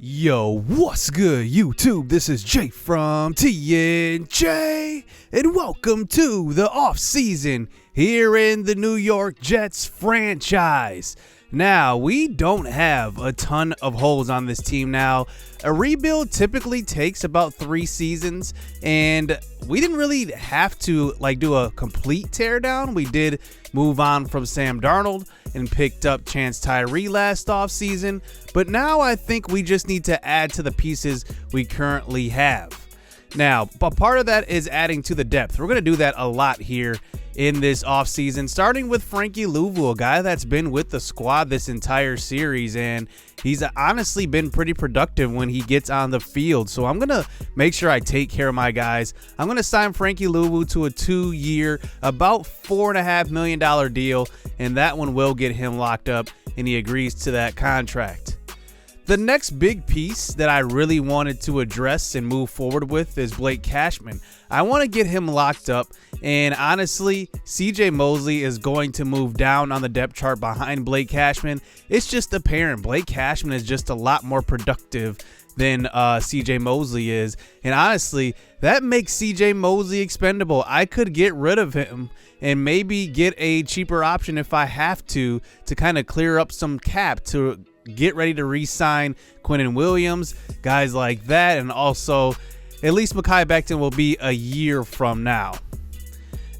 Yo, what's good, YouTube? This is Jay from TNJ, and welcome to the offseason here in the New York Jets franchise. Now, we don't have a ton of holes on this team now. A rebuild typically takes about 3 seasons, and we didn't really have to do a complete teardown. We did move on from Sam Darnold and picked up Chance Tyree last offseason, but now I think we just need to add to the pieces we currently have. Now, but part of that is adding to the depth. We're going to do that a lot here in this offseason, starting with Frankie Louvu, a guy that's been with the squad this entire series, and he's honestly been pretty productive when he gets on the field. So I'm going to make sure I take care of my guys. I'm going to sign Frankie Louvu to a 2-year, about $4.5 million deal, and that one will get him locked up, and he agrees to that contract. The next big piece that I really wanted to address and move forward with is Blake Cashman. I want to get him locked up, and honestly, CJ Mosley is going to move down on the depth chart behind Blake Cashman. It's just apparent Blake Cashman is just a lot more productive than CJ Mosley is, and honestly, that makes CJ Mosley expendable. I could get rid of him and maybe get a cheaper option if I have to kind of clear up some cap to get ready to re-sign Quinnen Williams, guys like that, and also at least Mekhi Becton will be a year from now.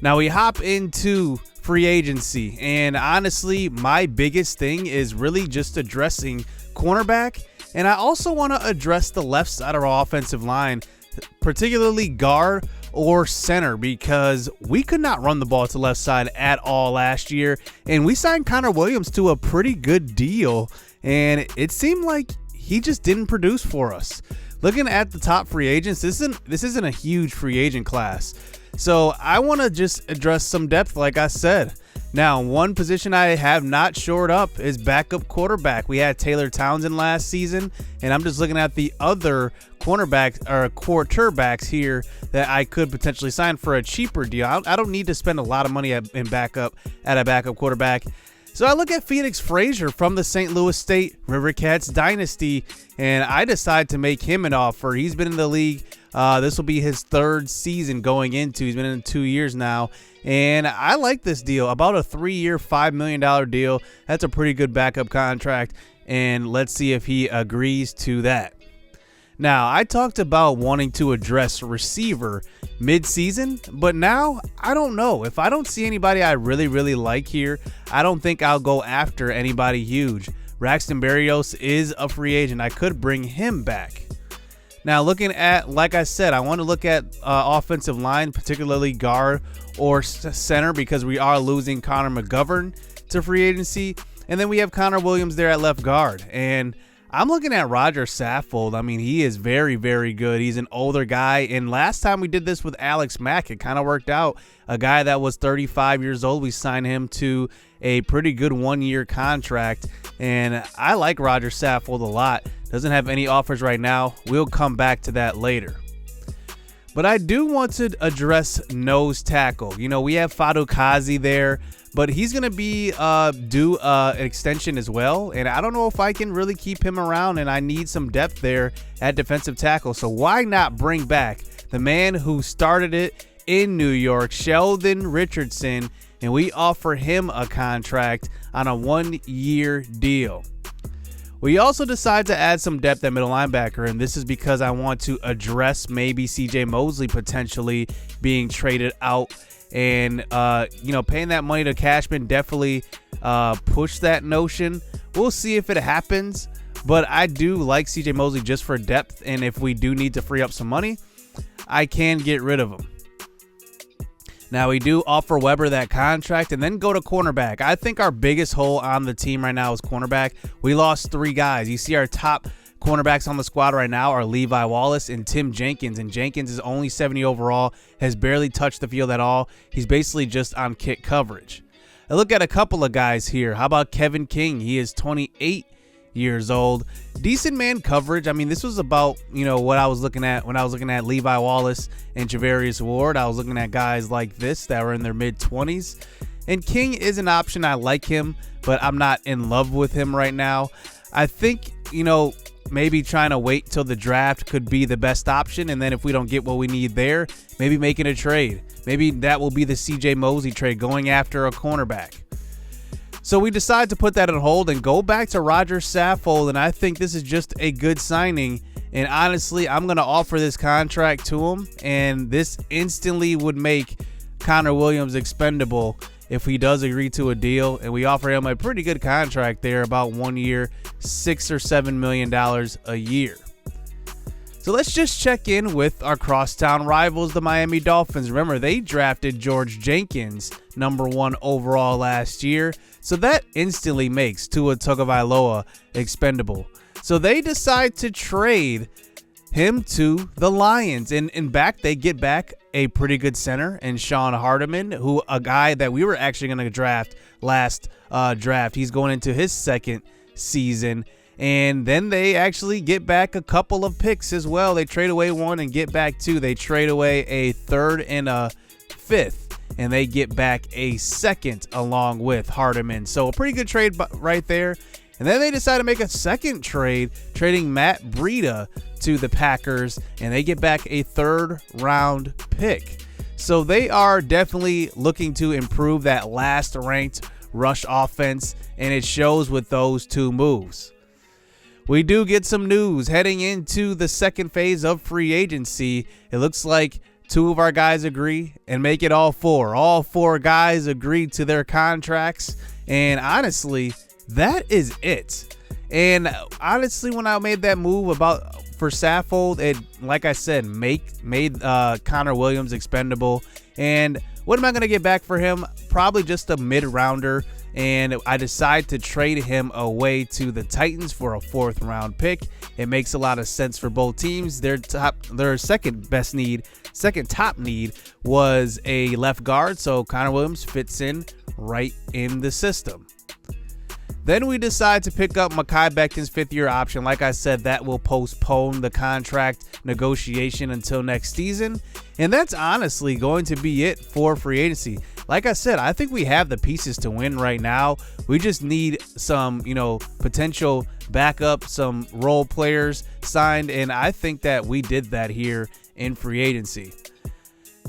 Now we hop into free agency, and honestly, my biggest thing is really just addressing cornerback, and I also want to address the left side of our offensive line, particularly guard or center, because we could not run the ball to left side at all last year, and we signed Connor Williams to a pretty good deal, and it seemed like he just didn't produce for us. Looking at the top free agents, this isn't a huge free agent class. So I want to just address some depth, like I said. Now, one position I have not shored up is backup quarterback. We had Taylor Townsend last season, and I'm just looking at the other quarterbacks here that I could potentially sign for a cheaper deal. I don't need to spend a lot of money at a backup quarterback. So I look at Phoenix Frazier from the St. Louis State Rivercats dynasty, and I decide to make him an offer. He's been in the league. This will be his 3rd season going into. He's been in 2 years now, and I like this deal. About a 3-year, $5 million deal. That's a pretty good backup contract, and let's see if he agrees to that. Now, I talked about wanting to address receiver mid-season, but now I don't know. If I don't see anybody I really like here, I don't think I'll go after anybody huge. Braxton Berrios is a free agent. I could bring him back. Now, looking at, like I said, I want to look at offensive line, particularly guard or center, because we are losing Connor McGovern to free agency. And then we have Connor Williams there at left guard. And I'm looking at Roger Saffold. I mean, he is very good. He's an older guy, and last time we did this with Alex Mack, it kind of worked out. A guy that was 35 years old, we signed him to a pretty good 1-year contract, and I like Roger Saffold a lot. Doesn't have any offers right now. We'll come back to that later. But I do want to address nose tackle. You know, we have Fadukazi there, but he's going to be due an extension as well, and I don't know if I can really keep him around, and I need some depth there at defensive tackle. So why not bring back the man who started it in New York, Sheldon Richardson, and we offer him a contract on a 1-year deal. We also decide to add some depth at middle linebacker, and this is because I want to address maybe CJ Mosley potentially being traded out. And, paying that money to Cashman definitely push that notion. We'll see if it happens, but I do like CJ Mosley just for depth, and if we do need to free up some money, I can get rid of him. Now, we do offer Weber that contract and then go to cornerback. I think our biggest hole on the team right now is cornerback. We lost 3 guys. You see our top cornerbacks on the squad right now are Levi Wallace and Tim Jenkins, and Jenkins is only 70 overall, has barely touched the field at all. He's basically just on kick coverage. I look at a couple of guys here. How about Kevin King? He is 28 years old. Decent man coverage. I mean, this was about, what I was looking at when I was looking at Levi Wallace and Javarius Ward. I was looking at guys like this that were in their mid-20s. And King is an option. I like him, but I'm not in love with him right now. I think, maybe trying to wait till the draft could be the best option. And then if we don't get what we need there, maybe making a trade. Maybe that will be the CJ Mosley trade, going after a cornerback. So we decide to put that on hold and go back to Roger Saffold. And I think this is just a good signing. And honestly, I'm going to offer this contract to him. And this instantly would make Connor Williams expendable if he does agree to a deal. And we offer him a pretty good contract there, about 1 year, $6 or $7 million a year. So let's just check in with our crosstown rivals, the Miami Dolphins. Remember, they drafted George Jenkins, #1 overall last year. So that instantly makes Tua Tagovailoa expendable. So they decide to trade him to the Lions. And in back, they get back a pretty good center and Sean Hardiman, who a guy that we were actually going to draft last draft. He's going into his second season. And then they actually get back a couple of picks as well. They trade away one and get back two. They trade away a third and a fifth, and they get back a second along with Hardiman. So a pretty good trade right there. And then they decide to make a second trade, trading Matt Breida to the Packers, and they get back a third-round pick. So they are definitely looking to improve that last-ranked rush offense, and it shows with those two moves. We do get some news heading into the second phase of free agency. It looks like two of our guys agree and make it all four. All four guys agreed to their contracts. And honestly, that is it. And honestly, when I made that move for Saffold, it, like I said, made Connor Williams expendable. And what am I going to get back for him? Probably just a mid-rounder. And I decide to trade him away to the Titans for a 4th-round pick. It makes a lot of sense for both teams. Their second top need was a left guard, so Connor Williams fits in right in the system. Then we decide to pick up Mekhi Becton's 5th-year option. Like I said, that will postpone the contract negotiation until next season. And that's honestly going to be it for free agency. Like I said, I think we have the pieces to win right now. We just need some, potential backup, some role players signed. And I think that we did that here in free agency.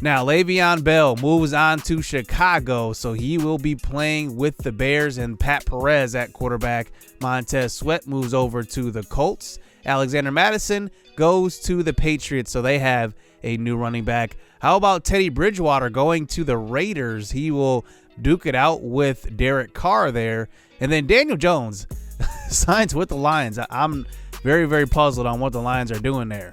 Now, Le'Veon Bell moves on to Chicago, so he will be playing with the Bears, and Pat Perez at quarterback. Montez Sweat moves over to the Colts. Alexander Mattison goes to the Patriots, so they have a new running back. How about Teddy Bridgewater going to the Raiders? He will duke it out with Derek Carr there. And then Daniel Jones signs with the Lions. I'm very, very puzzled on what the Lions are doing there.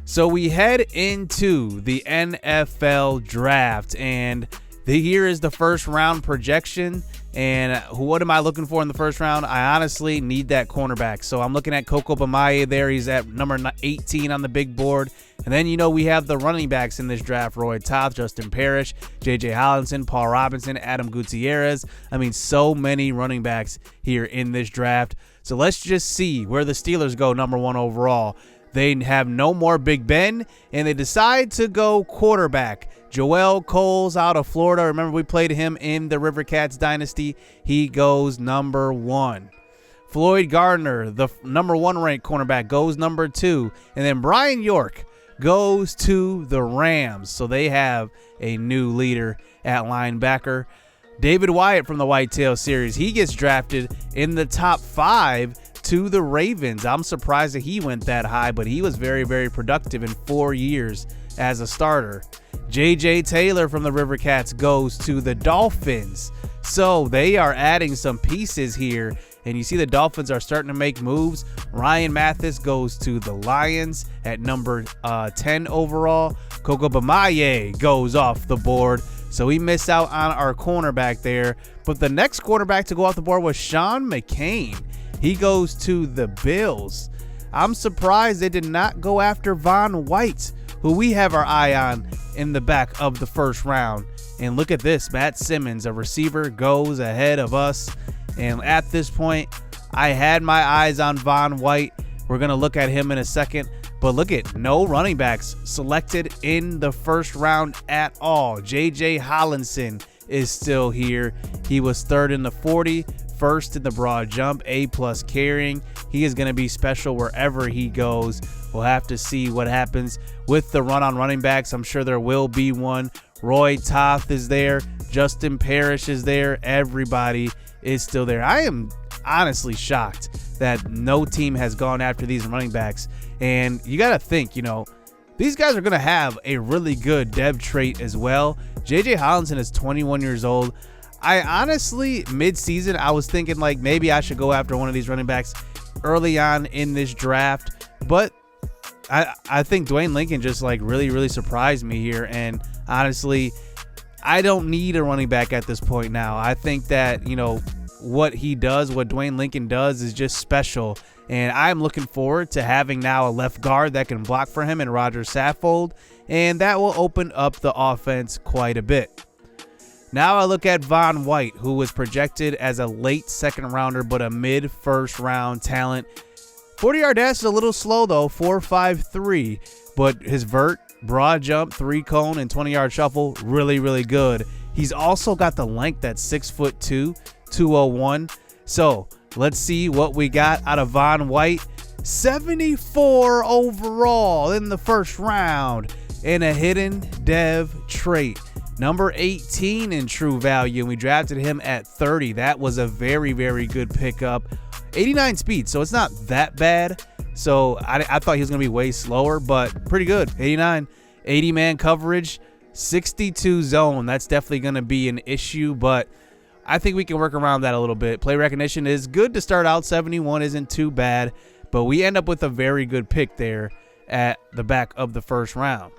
So we head into the NFL draft, and here is the first round projection. And what am I looking for in the first round? I honestly need that cornerback. So I'm looking at Coco Bamaye there. He's at number 18 on the big board. And then, we have the running backs in this draft: Roy Toth, Justin Parrish, J.J. Hollinson, Paul Robinson, Adam Gutierrez. I mean, so many running backs here in this draft. So let's just see where the Steelers go #1 overall. They have no more Big Ben, and they decide to go quarterback. Joel Coles out of Florida. Remember, we played him in the Rivercats dynasty. He goes #1. Floyd Gardner, the #1 ranked cornerback, goes #2. And then Brian York goes to the Rams. So they have a new leader at linebacker. David Wyatt from the Whitetails series, he gets drafted in the top 5 to the Ravens. I'm surprised that he went that high, but he was very, very productive in 4 years as a starter. J.J. Taylor from the Rivercats goes to the Dolphins. So they are adding some pieces here, and you see the Dolphins are starting to make moves. Ryan Mathis goes to the Lions at number 10 overall. Coco Bamaye goes off the board. So we miss out on our cornerback there. But the next cornerback to go off the board was Sean McCain. He goes to the Bills. I'm surprised they did not go after Von White, who we have our eye on in the back of the first round. And look at this, Matt Simmons, a receiver, goes ahead of us. And at this point, I had my eyes on Von White. We're going to look at him in a second. But look at no running backs selected in the first round at all. J.J. Hollinson is still here. He was 3rd in the 40. first in the broad jump, A+ carrying. He is going to be special wherever he goes. We'll have to see what happens with the run on running backs. I'm sure there will be one. Roy Toth is there. Justin Parrish is there. Everybody is still there. I am honestly shocked that no team has gone after these running backs. And you got to think, these guys are going to have a really good dev trait as well. J.J. Hollinson is 21 years old. I honestly, mid-season, I was thinking like maybe I should go after one of these running backs early on in this draft. But I think Dwayne Lincoln just like really surprised me here. And honestly, I don't need a running back at this point now. I think that, what he does, what Dwayne Lincoln does is just special. And I'm looking forward to having now a left guard that can block for him in Roger Saffold. And that will open up the offense quite a bit. Now I look at Von White, who was projected as a late second rounder, but a mid first round talent. 40-yard dash is a little slow though, 4.53, but his vert, broad jump, 3-cone, and 20-yard shuffle, really good. He's also got the length at 6'2", 201. So let's see what we got out of Von White. 74 overall in the first round, and a hidden dev trait. Number 18 in true value, and we drafted him at 30. That was a very good pickup. 89 speed, so it's not that bad. So I thought he was going to be way slower, but pretty good. 89, 80 man coverage, 62 zone. That's definitely going to be an issue, but I think we can work around that a little bit. Play recognition is good to start out. 71 isn't too bad, but we end up with a very good pick there at the back of the first round.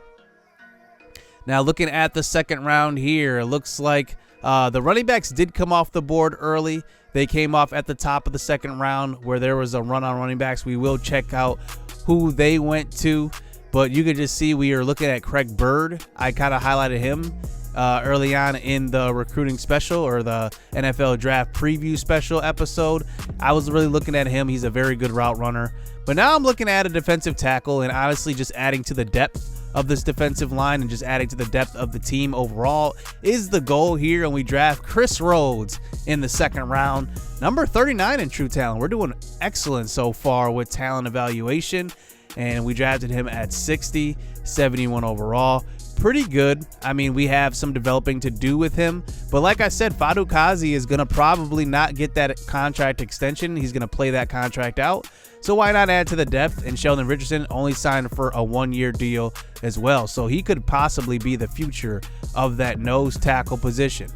Now looking at the second round here, it looks like the running backs did come off the board early. They came off at the top of the second round where there was a run on running backs. We will check out who they went to, but you can just see we are looking at Craig Bird. I kind of highlighted him early on in the recruiting special or the NFL draft preview special episode. I was really looking at him. He's a very good route runner. But now I'm looking at a defensive tackle and honestly just adding to the depth of this defensive line and just adding to the depth of the team overall is the goal here. And we draft Chris Rhodes in the second round, number 39 in true talent. We're doing excellent so far with talent evaluation, and we drafted him at 60, 71 overall. Pretty good. I mean, we have some developing to do with him, but like I said, Fadu Kazi is going to probably not get that contract extension. He's going to play that contract out. So why not add to the depth? And Sheldon Richardson only signed for a 1-year deal as well. So he could possibly be the future of that nose tackle position.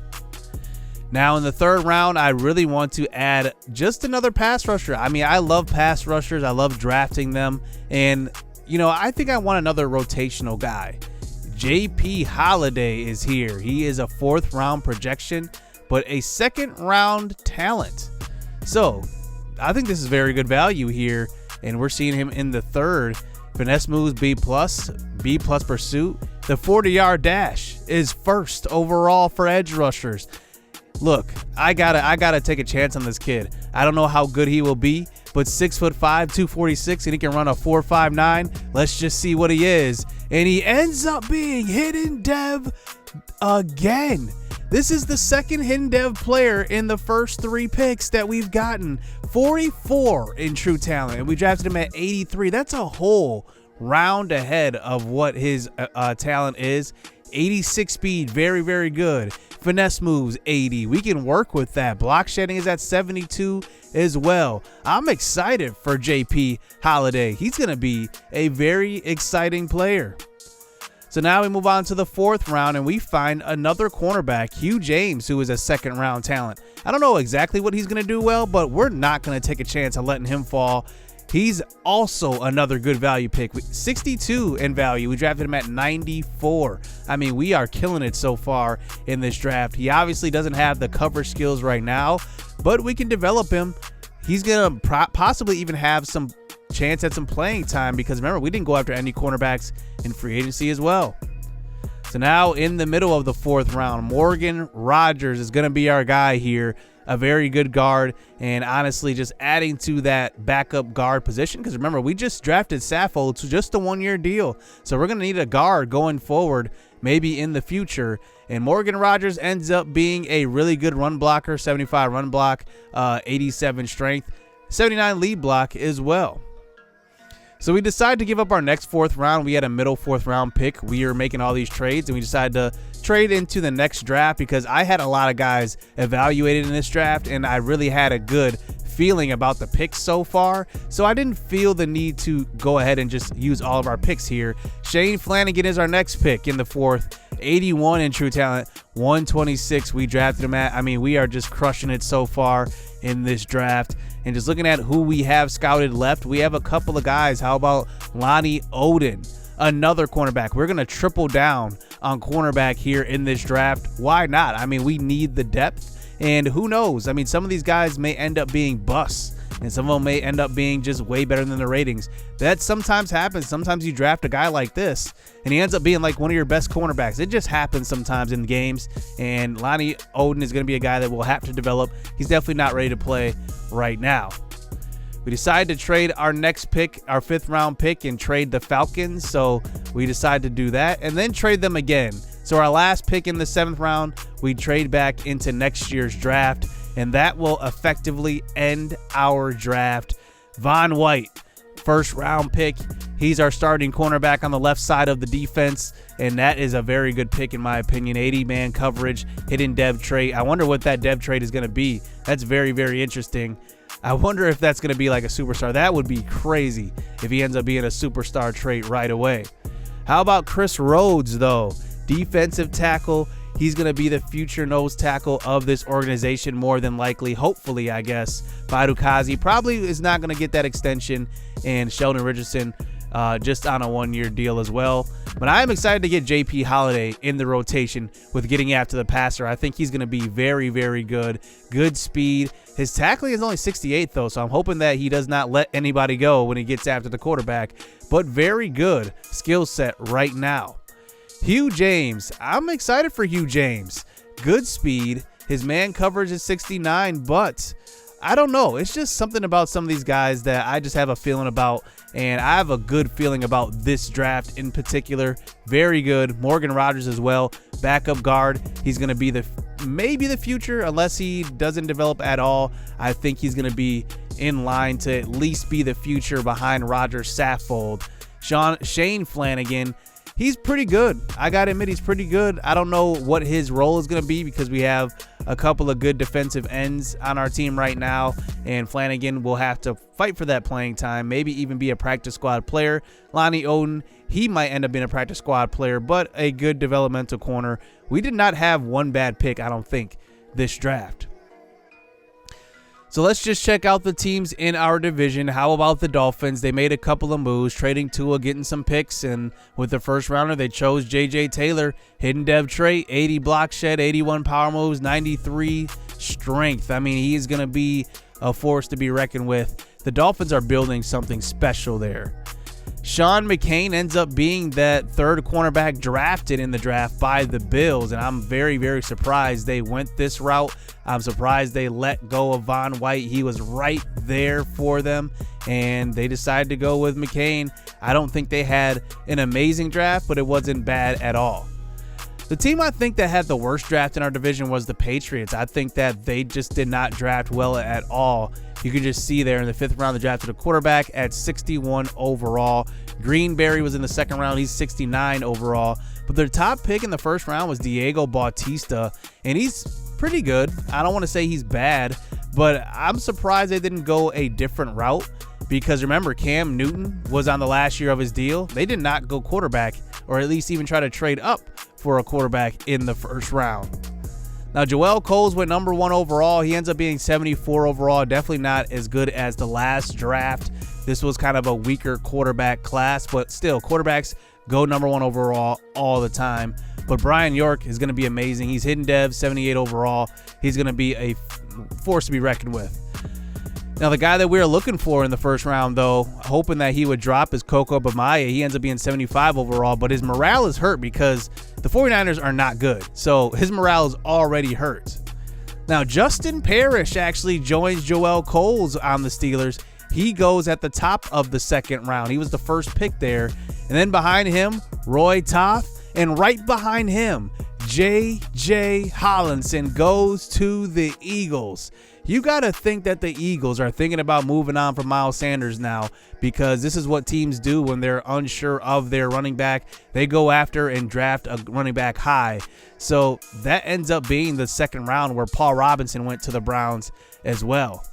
Now in the third round, I really want to add just another pass rusher. I mean, I love pass rushers. I love drafting them. And, I think I want another rotational guy. JP Holiday is here. He is a 4th round projection, but a 2nd round talent. So I think this is very good value here, and we're seeing him in the 3rd. Finesse moves B+, B+ pursuit. The 40-yard dash is 1st overall for edge rushers. Look, I gotta take a chance on this kid. I don't know how good he will be, but 6'5", 246, and he can run a 4.59. Let's just see what he is. And he ends up being hidden dev again. This is the 2nd hidden dev player in the first 3 picks that we've gotten. 44 in true talent, and we drafted him at 83. That's a whole round ahead of what his talent is. 86 speed, very good. Finesse moves 80. We can work with that. Block shedding is at 72 as well. I'm excited for JP Holiday. He's going to be a very exciting player. So now we move on to the 4th round, and we find another cornerback, Hugh James, who is a 2nd round talent. I don't know exactly what he's going to do well, but we're not going to take a chance of letting him fall. He's also another good value pick. 62 in value. We drafted him at 94. I mean, we are killing it so far in this draft. He obviously doesn't have the coverage skills right now, but we can develop him. He's going to possibly even have some chance at some playing time because remember, we didn't go after any cornerbacks in free agency as well. So now in the middle of the 4th round, Morgan Rogers is going to be our guy here. A very good guard, and honestly just adding to that backup guard position because remember, we just drafted Saffold to just a 1-year deal. So we're going to need a guard going forward. maybe in the future. And Morgan Rogers ends up being a really good run blocker, 75 run block, 87 strength, 79 lead block as well. So we decided to give up our next 4th round. We had a middle 4th round pick. We were making all these trades, and we decided to trade into the next draft because I had a lot of guys evaluated in this draft, and I really had a good feeling about the picks so far. So I didn't feel the need to go ahead and just use all of our picks here. Shane Flanagan is our next pick in the 4th. 81 in true talent, 126 we drafted him at. I mean, we are just crushing it so far in this draft. And just looking at who we have scouted left, we have a couple of guys. How about Lonnie Oden, another cornerback? We're going to triple down on cornerback here in this draft. Why not? I mean, we need the depth, and who knows? I mean, some of these guys may end up being busts, and some of them may end up being just way better than the ratings. That sometimes happens. Sometimes you draft a guy like this, and he ends up being like one of your best cornerbacks. It just happens sometimes in games, and Lonnie Oden is going to be a guy that we'll have to develop. He's definitely not ready to play right now. We decided to trade our next pick, our 5th round pick, and trade the Falcons. So we decided to do that and then trade them again. So our last pick in the 7th round, we trade back into next year's draft, and that will effectively end our draft. Von White, 1st round pick. He's our starting cornerback on the left side of the defense, and that is a very good pick in my opinion. 80-man coverage, hidden dev trait. I wonder what that dev trait is going to be. That's very, very interesting. I wonder if that's going to be like a superstar. That would be crazy if he ends up being a superstar trait right away. How about Chris Rhodes, though? Defensive tackle. He's going to be the future nose tackle of this organization more than likely. Hopefully, I guess. Fadukazi probably is not going to get that extension, and Sheldon Richardson just on a 1-year deal as well. But I am excited to get JP Holiday in the rotation with getting after the passer. I think he's going to be very, very good. Good speed. His tackling is only 68, though, so I'm hoping that he does not let anybody go when he gets after the quarterback. But very good skill set right now. Hugh James. I'm excited for Hugh James. Good speed. His man coverage is 69, but I don't know. It's just something about some of these guys that I just have a feeling about, and I have a good feeling about this draft in particular. Very good. Morgan Rogers as well. Backup guard. He's going to be maybe the future unless he doesn't develop at all. I think he's going to be in line to at least be the future behind Roger Saffold. Shane Flanagan. He's pretty good. I got to admit, he's pretty good. I don't know what his role is going to be because we have a couple of good defensive ends on our team right now, and Flanagan will have to fight for that playing time, maybe even be a practice squad player. Lonnie Oden, he might end up being a practice squad player, but a good developmental corner. We did not have one bad pick, I don't think, this draft. So let's just check out the teams in our division. How about the Dolphins? They made a couple of moves, trading Tua, getting some picks, and with the 1st rounder, they chose J.J. Taylor, hidden dev trait, 80 block shed, 81 power moves, 93 strength. I mean, he is going to be a force to be reckoned with. The Dolphins are building something special there. Sean McCain ends up being that 3rd cornerback drafted in the draft by the Bills, and I'm very, very surprised they went this route. I'm surprised they let go of Von White. He was right there for them, and they decided to go with McCain. I don't think they had an amazing draft, but it wasn't bad at all. The team I think that had the worst draft in our division was the Patriots. I think that they just did not draft well at all. You can just see there in the 5th round, they drafted a quarterback at 61 overall. Greenberry was in the 2nd round. He's 69 overall. But their top pick in the 1st round was Diego Bautista, and he's pretty good. I don't want to say he's bad, but I'm surprised they didn't go a different route because remember, Cam Newton was on the last year of his deal. They did not go quarterback, or at least even try to trade up for a quarterback in the 1st round. Now, Joel Coles went number 1 overall. He ends up being 74 overall. Definitely not as good as the last draft. This was kind of a weaker quarterback class, but still, quarterbacks go number 1 overall all the time. But Brian York is going to be amazing. He's hidden dev, 78 overall. He's going to be a force to be reckoned with. Now, the guy that we were looking for in the 1st round, though, hoping that he would drop, is Coco Bamaya. He ends up being 75 overall, but his morale is hurt because the 49ers are not good. So his morale is already hurt. Now, Justin Parrish actually joins Joel Coles on the Steelers. He goes at the top of the 2nd round. He was the 1st pick there. And then behind him, Roy Toth And right behind him, J.J. Hollinson goes to the Eagles. You got to think that the Eagles are thinking about moving on from Miles Sanders now, because this is what teams do when they're unsure of their running back. They go after and draft a running back high. So that ends up being the second round where Paul Robinson went to the Browns as well.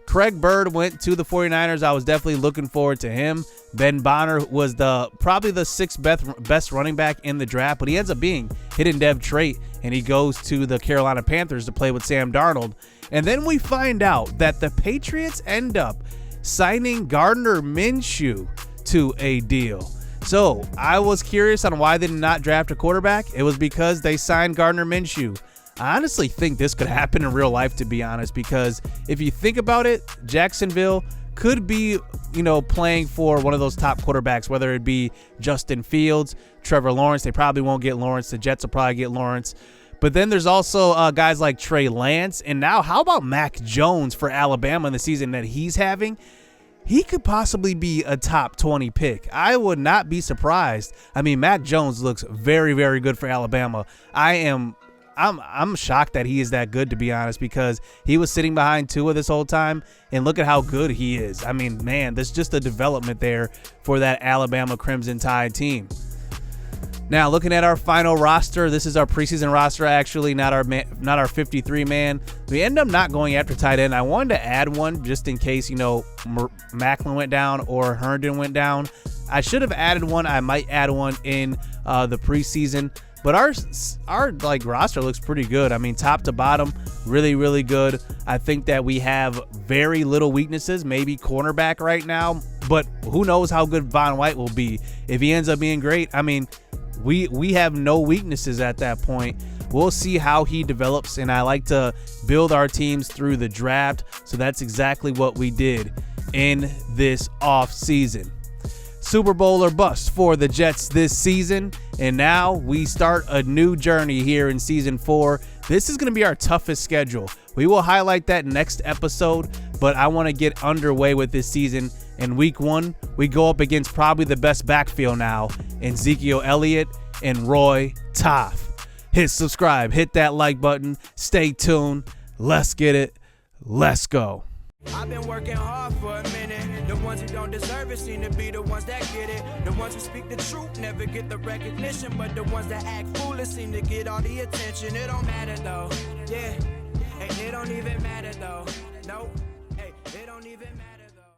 Craig Bird went to the 49ers. I was definitely looking forward to him. Ben Bonner was probably the sixth best running back in the draft, but he ends up being hidden dev trait, and he goes to the Carolina Panthers to play with Sam Darnold. And then we find out that the Patriots end up signing Gardner Minshew to a deal. So I was curious on why they did not draft a quarterback. It was because they signed Gardner Minshew. I honestly think this could happen in real life, to be honest, because if you think about it, Jacksonville could be, playing for one of those top quarterbacks, whether it be Justin Fields, Trevor Lawrence. They probably won't get Lawrence. The Jets will probably get Lawrence. But then there's also guys like Trey Lance. And now how about Mac Jones for Alabama in the season that he's having? He could possibly be a top 20 pick. I would not be surprised. I mean, Mac Jones looks very, very good for Alabama. I'm shocked that he is that good, to be honest, because he was sitting behind Tua this whole time, and look at how good he is. I mean, man, there's just a development there for that Alabama Crimson Tide team. Now, looking at our final roster, this is our preseason roster, actually, not our 53-man. We end up not going after tight end. I wanted to add one just in case, Macklin went down or Herndon went down. I should have added one. I might add one in the preseason. But our roster looks pretty good. I mean, top to bottom, really, really good. I think that we have very little weaknesses, maybe cornerback right now. But who knows how good Von White will be. If he ends up being great, I mean, we have no weaknesses at that point. We'll see how he develops, and I like to build our teams through the draft. So that's exactly what we did in this offseason. Super Bowl or bust for the Jets this season, and now we start a new journey here in season 4. This is going to be our toughest schedule. We will highlight that next episode, but I want to get underway with this season. In week 1, we go up against probably the best backfield now in Ezekiel Elliott and Roy Toth. Hit subscribe, hit that like button, stay tuned. Let's get it. Let's go. I've been working hard for a minute. The ones who don't deserve it seem to be the ones that get it. The ones who speak the truth never get the recognition, but the ones that act foolish seem to get all the attention. It don't matter though. Yeah. Hey, it don't even matter though. No. Hey, it don't even matter.